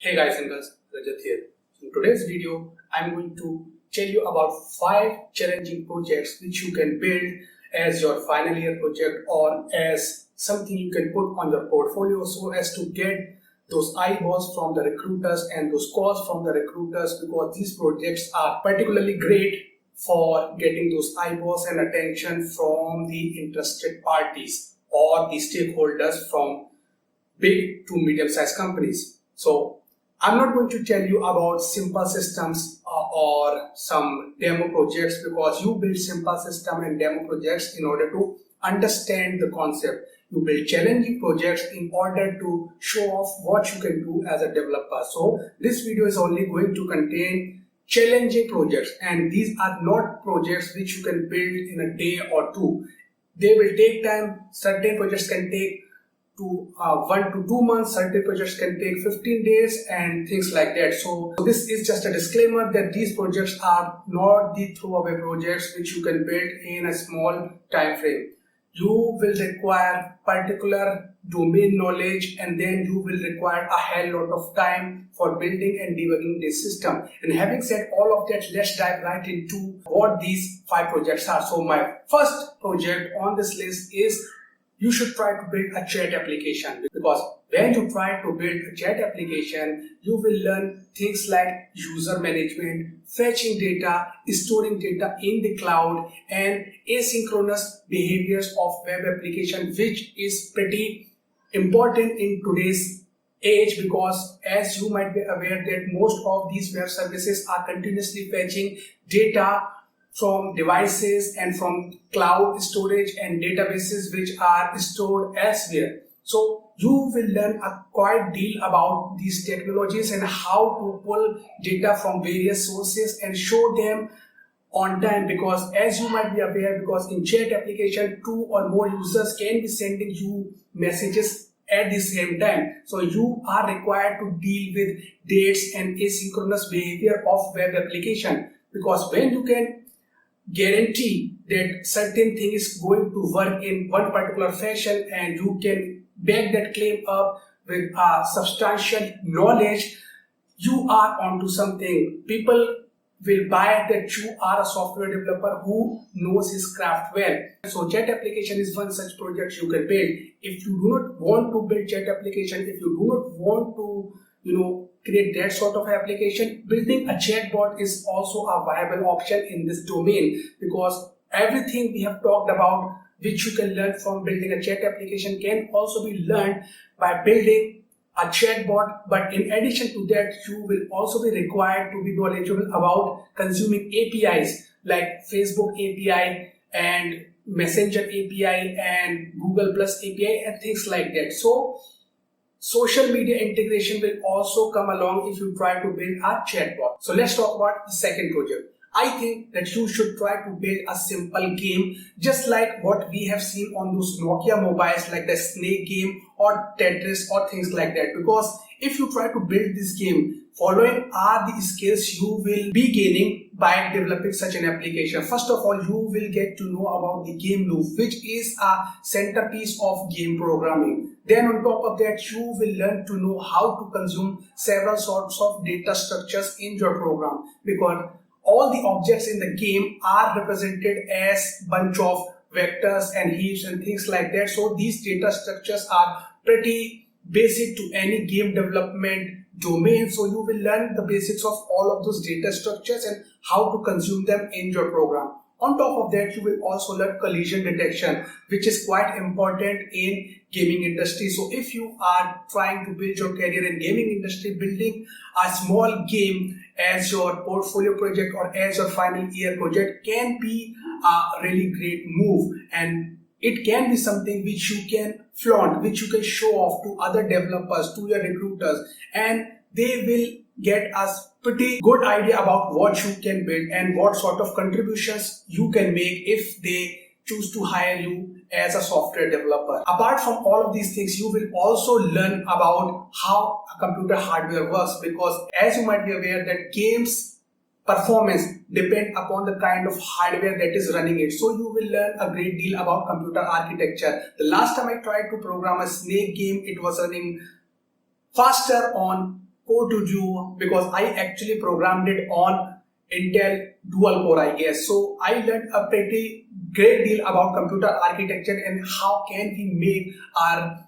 Hey guys and girls, Rajat here. In today's video, I'm going to tell you about 5 challenging projects which you can build as your final year project or as something you can put on your portfolio so as to get those eyeballs from the recruiters and those calls from the recruiters, because these projects are particularly great for getting those eyeballs and attention from the interested parties or the stakeholders from big to medium-sized companies. So I'm not going to tell you about simple systems or some demo projects, because you build simple system and demo projects in order to understand the concept. You build challenging projects in order to show off what you can do as a developer. So this video is only going to contain challenging projects, and these are not projects which you can build in a day or two. They will take time. Certain projects can take 1 to 2 months, certain projects can take 15 days and things like that. So this is just a disclaimer that these projects are not the throwaway projects which you can build in a small time frame. You will require particular domain knowledge, and then you will require a hell lot of time for building and debugging this system. And having said all of that, let's dive right into what these 5 projects are. So my first project on this list is you should try to build a chat application, because when you try to build a chat application, you will learn things like user management, fetching data, storing data in the cloud, and asynchronous behaviors of web application, which is pretty important in today's age, because as you might be aware that most of these web services are continuously fetching data from devices and from cloud storage and databases which are stored elsewhere. So you will learn a quite deal about these technologies and how to pull data from various sources and show them on time, because as you might be aware, because in chat application 2 or more users can be sending you messages at the same time. So you are required to deal with dates and asynchronous behavior of web application, because when you can guarantee that certain thing is going to work in one particular fashion and you can back that claim up with substantial knowledge, you are onto something. People will buy that you are a software developer who knows his craft well. So chat application is one such project you can build. If you do not want to build chat application, if you do not want to create that sort of application, building a chatbot is also a viable option in this domain, because everything we have talked about which you can learn from building a chat application can also be learned by building a chatbot. But in addition to that, you will also be required to be knowledgeable about consuming APIs like Facebook API and Messenger API and Google Plus API and things like that. So social media integration will also come along if you try to build a chatbot. So let's talk about the second project. I think that you should try to build a simple game, just like what we have seen on those Nokia mobiles, like the Snake game or Tetris or things like that. Because if you try to build this game, following are the skills you will be gaining by developing such an application. First of all, you will get to know about the game loop, which is a centerpiece of game programming. Then on top of that, you will learn to know how to consume several sorts of data structures in your program, because all the objects in the game are represented as bunch of vectors and heaps and things like that. So these data structures are pretty basic to any game development domain. So you will learn the basics of all of those data structures and how to consume them in your program. On top of that, you will also learn collision detection, which is quite important in gaming industry. So if you are trying to build your career in gaming industry, building a small game as your portfolio project or as your final year project can be a really great move, and it can be something which you can flaunt, which you can show off to other developers, to your recruiters, and they will get a pretty good idea about what you can build and what sort of contributions you can make if they choose to hire you as a software developer. Apart from all of these things, you will also learn about how a computer hardware works, because as you might be aware that games performance depend upon the kind of hardware that is running it. So you will learn a great deal about computer architecture. The last time I tried to program a Snake game, it was running faster on code to do because I actually programmed it on Intel dual core, I guess. So I learned a pretty great deal about computer architecture and how can we make our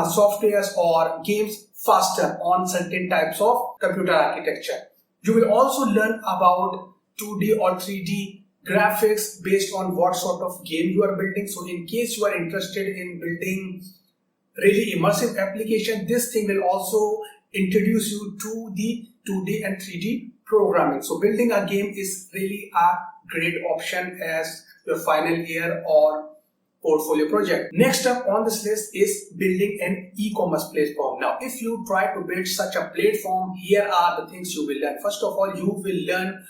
softwares or games faster on certain types of computer architecture. You will also learn about 2D or 3D graphics based on what sort of game you are building. So in case you are interested in building really immersive application, this thing will also introduce you to the 2D and 3D programming. So building a game is really a great option as your final year or portfolio project. Next up on this list is building an e-commerce platform. Now, if you try to build such a platform, here are the things you will learn. First of all, you will learn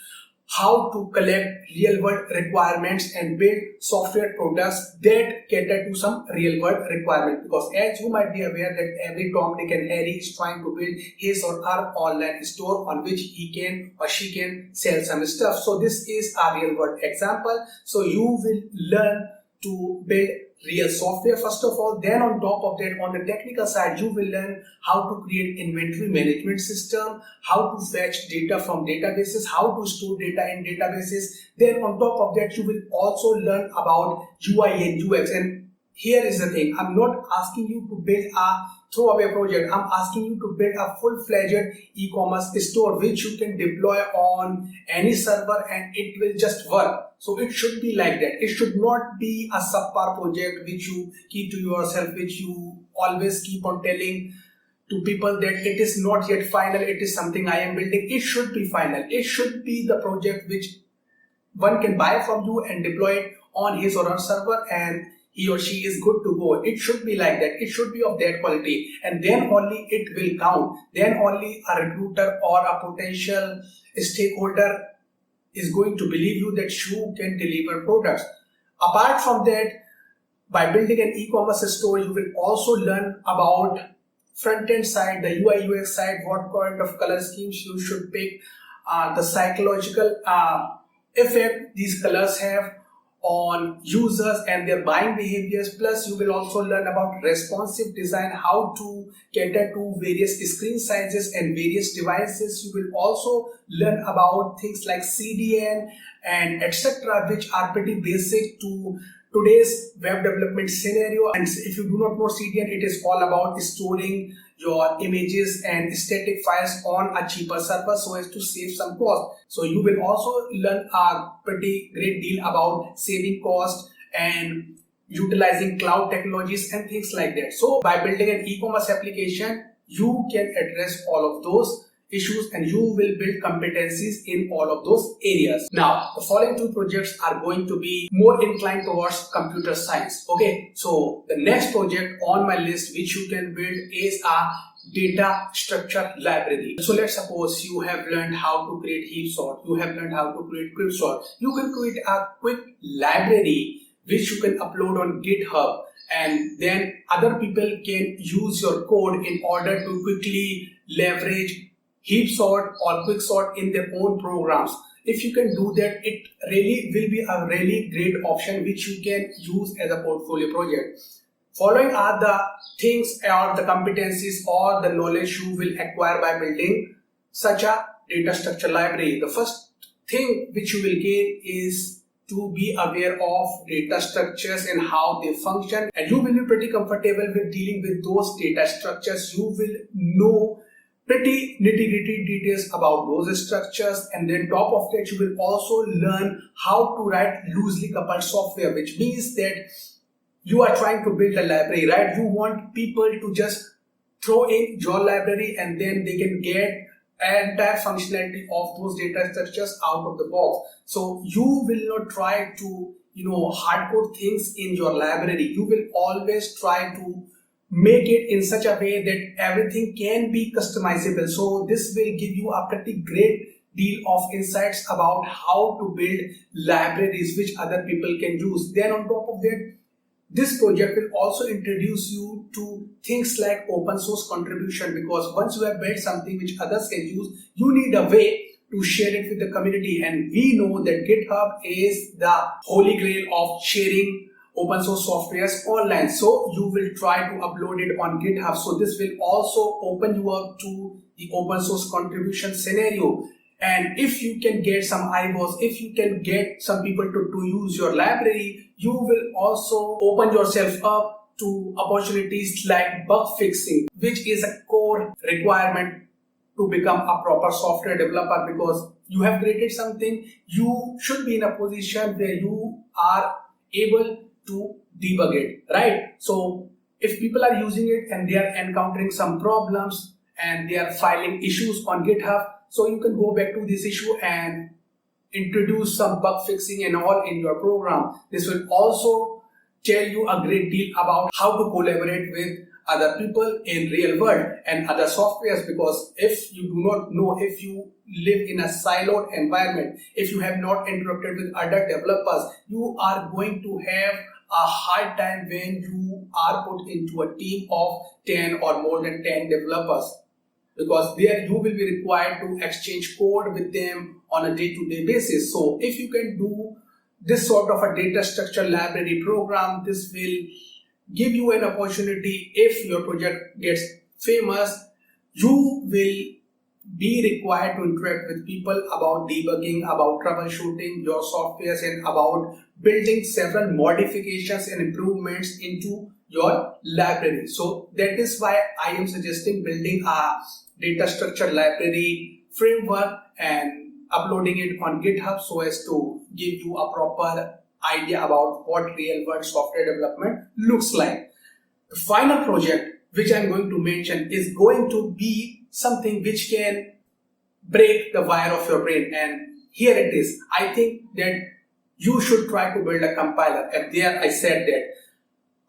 how to collect real-world requirements and build software products that cater to some real-world requirement. Because as you might be aware that every Tom, Dick and Harry is trying to build his or her online store on which he can or she can sell some stuff. So this is a real-world example. So you will learn to build real software first of all. Then on top of that, on the technical side, you will learn how to create inventory management system, how to fetch data from databases, how to store data in databases. Then on top of that, you will also learn about UI and UX. And here is the thing, I'm not asking you to build a throwaway project. I'm asking you to build a full-fledged e-commerce store which you can deploy on any server and it will just work. So it should be like that. It should not be a subpar project which you keep to yourself, which you always keep on telling to people that it is not yet final, it is something I am building. It should be final. It should be the project which one can buy from you and deploy it on his or her server and he or she is good to go. It should be like that. It should be of that quality, and then only it will count. Then only a recruiter or a potential stakeholder is going to believe you that you can deliver products. Apart from that, by building an e-commerce store, you will also learn about front-end side, the UI UX side, what kind of color schemes you should pick, the psychological effect these colors have on users and their buying behaviors. Plus you will also learn about responsive design, how to cater to various screen sizes and various devices. You will also learn about things like CDN and etc., which are pretty basic to today's web development scenario. And if you do not know CDN, it is all about storing your images and static files on a cheaper server so as to save some cost. So you will also learn a pretty great deal about saving cost and utilizing cloud technologies and things like that. So by building an e-commerce application, you can address all of those issues and you will build competencies in all of those areas. Now, the following two projects are going to be more inclined towards computer science. Okay, so the next project on my list which you can build is a data structure library. So let's suppose you have learned how to create heap sort, you have learned how to create quick sort. You can create a quick library which you can upload on GitHub, and then other people can use your code in order to quickly leverage heap sort or quick sort in their own programs. If you can do that, it really will be a really great option which you can use as a portfolio project. Following are the things or the competencies or the knowledge you will acquire by building such a data structure library. The first thing which you will gain is to be aware of data structures and how they function, and you will be pretty comfortable with dealing with those data structures. You will know pretty nitty-gritty details about those structures, and then top of that you will also learn how to write loosely coupled software, which means that you are trying to build a library, right? You want people to just throw in your library and then they can get entire functionality of those data structures out of the box. So you will not try to hardcode things in your library. You will always try to make it in such a way that everything can be customizable. So this will give you a pretty great deal of insights about how to build libraries which other people can use. Then on top of that, this project will also introduce you to things like open source contribution, because once you have built something which others can use, you need a way to share it with the community. And we know that GitHub is the holy grail of sharing open source softwares online. So you will try to upload it on GitHub. So this will also open you up to the open source contribution scenario. And if you can get some eyeballs, if you can get some people to use your library, you will also open yourself up to opportunities like bug fixing, which is a core requirement to become a proper software developer, because you have created something, you should be in a position where you are able to debug it, right? So if people are using it and they are encountering some problems and they are filing issues on GitHub, so you can go back to this issue and introduce some bug fixing and all in your program. This will also tell you a great deal about how to collaborate with other people in real world and other softwares, because if you do not know, if you live in a siloed environment, if you have not interacted with other developers, you are going to have a hard time when you are put into a team of 10 or more than 10 developers, because there you will be required to exchange code with them on a day-to-day basis. So if you can do this sort of a data structure library program, this will give you an opportunity. If your project gets famous, you will be required to interact with people about debugging, about troubleshooting your softwares, and about building several modifications and improvements into your library. So that is why I am suggesting building a data structure library framework and uploading it on GitHub, so as to give you a proper idea about what real world software development looks like. The final project which I'm going to mention is going to be something which can break the wire of your brain, and here it is. I think that you should try to build a compiler, and there I said that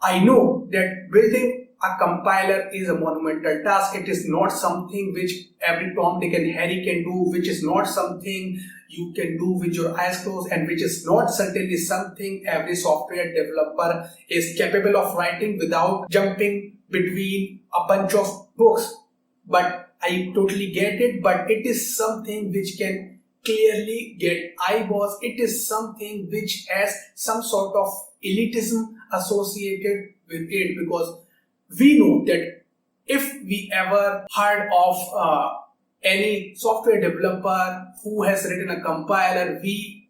I know that building a compiler is a monumental task. It is not something which every Tom, Dick and Harry can do, which is not something you can do with your eyes closed, and which is not certainly something every software developer is capable of writing without jumping between a bunch of books. But I totally get it, but it is something which can clearly get eyeballs. It is something which has some sort of elitism associated with it, because we know that if we ever heard of any software developer who has written a compiler, we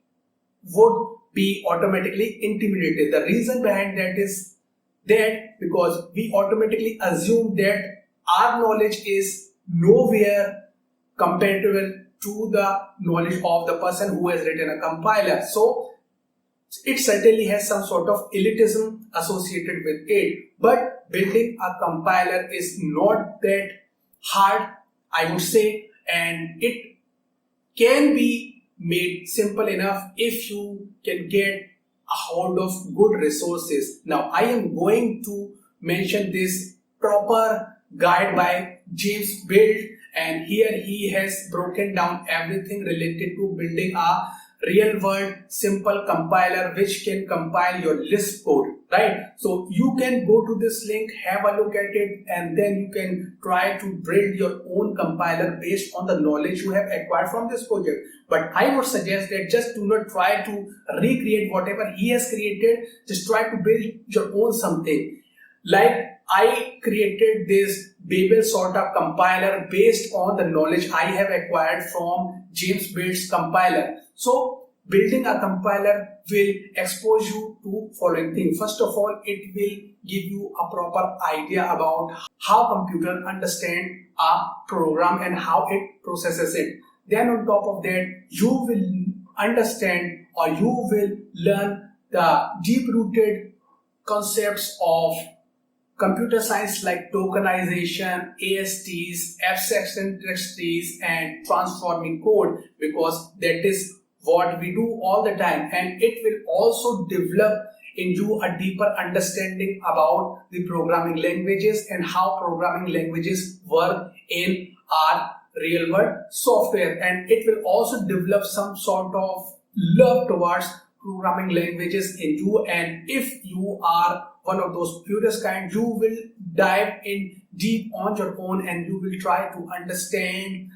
would be automatically intimidated. The reason behind that is that because we automatically assume that our knowledge is nowhere comparable to the knowledge of the person who has written a compiler. So it certainly has some sort of elitism associated with it. But building a compiler is not that hard, I would say, and it can be made simple enough if you can get a hold of good resources. Now, I am going to mention this proper guide by James Build, and here he has broken down everything related to building a real world simple compiler which can compile your Lisp code, right? So you can go to this link, have a look at it, and then you can try to build your own compiler based on the knowledge you have acquired from this project. But I would suggest that just do not try to recreate whatever he has created. Just try to build your own something. Like I created this Babel sort of compiler based on the knowledge I have acquired from James Build's compiler. So building a compiler will expose you to following things. First of all, it will give you a proper idea about how computer understand a program and how it processes it. Then on top of that, you will understand or you will learn the deep-rooted concepts of computer science like tokenization, ASTs, abstraction trees, and transforming code, because that is what we do all the time, and it will also develop in you a deeper understanding about the programming languages and how programming languages work in our real world software, and it will also develop some sort of love towards programming languages in you. And if you are one of those purest kind, you will dive in deep on your own and you will try to understand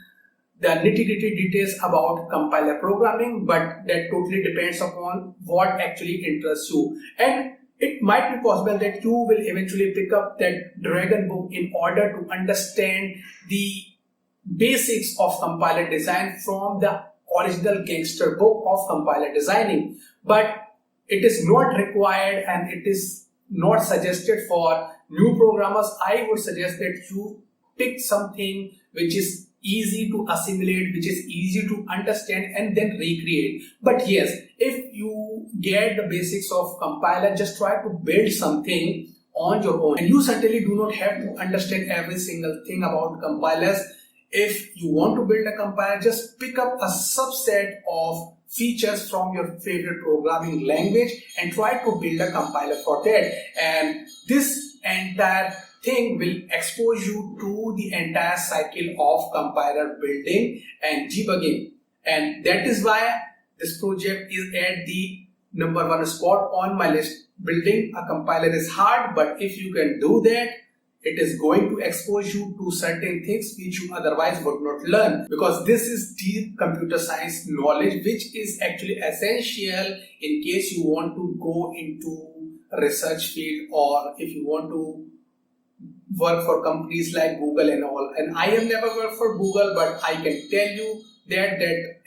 the nitty-gritty details about compiler programming, but that totally depends upon what actually interests you. And it might be possible that you will eventually pick up that Dragon book in order to understand the basics of compiler design from the original gangster book of compiler designing. But it is not required and it is not suggested for new programmers. I would suggest that you pick something which is easy to assimilate, which is easy to understand and then recreate. But yes, if you get the basics of compiler, just try to build something on your own. And you certainly do not have to understand every single thing about compilers. If you want to build a compiler, just pick up a subset of features from your favorite programming language and try to build a compiler for that. And this entire thing will expose you to the entire cycle of compiler building and debugging. And that is why this project is at the #1 spot on my list. Building a compiler is hard, but if you can do that, it is going to expose you to certain things which you otherwise would not learn, because this is deep computer science knowledge which is actually essential in case you want to go into a research field or if you want to work for companies like Google and all. And I have never worked for Google, but I can tell you that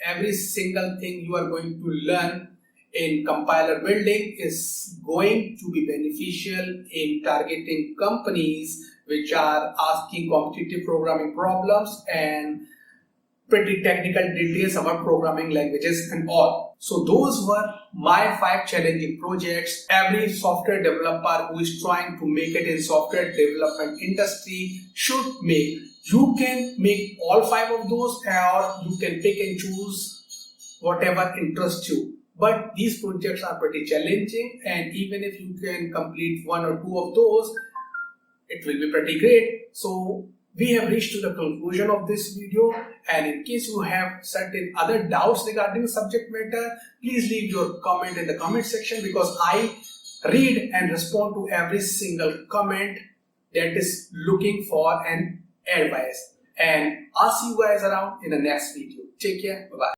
every single thing you are going to learn in compiler building is going to be beneficial in targeting companies which are asking competitive programming problems and pretty technical details about programming languages and all. So those were my 5 challenging projects. Every software developer who is trying to make it in software development industry should make. You can make all 5 of those, or you can pick and choose whatever interests you. But these projects are pretty challenging, and even if you can complete 1 or 2 of those, it will be pretty great. So we have reached to the conclusion of this video, and in case you have certain other doubts regarding subject matter, please leave your comment in the comment section, because I read and respond to every single comment that is looking for an advice. And I'll see you guys around in the next video. Take care. Bye-bye.